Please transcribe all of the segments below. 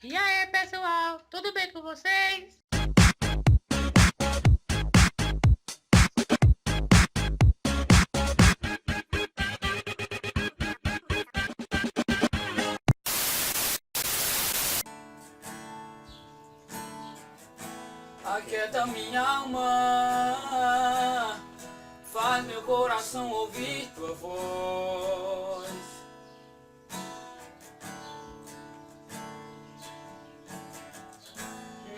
E aí, pessoal, tudo bem com vocês? Aquieta minha alma, faz meu coração ouvir tua voz.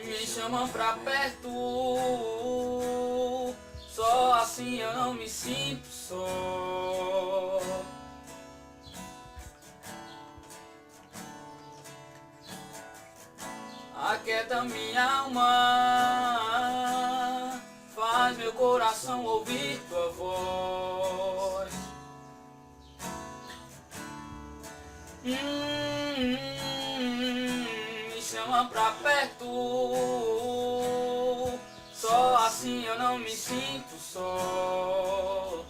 Me chama pra perto, só assim eu não me sinto só. Aquieta minha alma, faz meu coração ouvir tua voz. Me chama pra perto, só assim eu não me sinto só.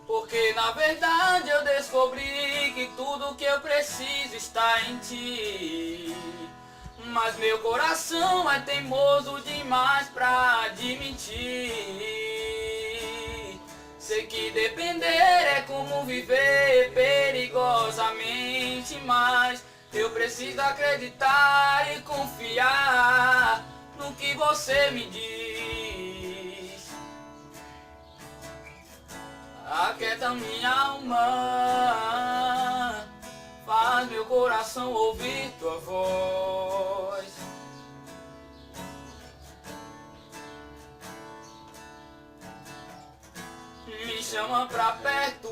Porque na verdade eu descobri que tudo que eu preciso está em ti. Mas meu coração é teimoso demais pra admitir. Sei que depender é como viver perigosamente, mas eu preciso acreditar e confiar no que você me diz. Aquieta minha alma, faz meu coração ouvir tua voz. Me chama pra perto,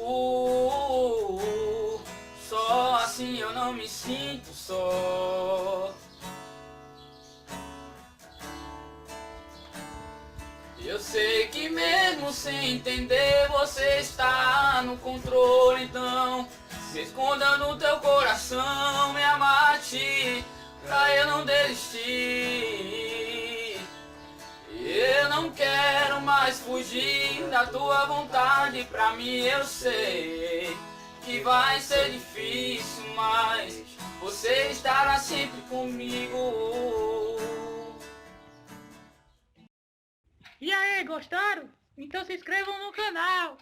só assim eu não me sinto só. Eu sei que mesmo sem entender você está no controle, então se esconda no teu coração, me amate pra eu não desistir. Eu não quero mais fugir da tua vontade, pra mim eu sei que vai ser difícil, mas você estará sempre comigo. E aí, gostaram? Então se inscrevam no canal.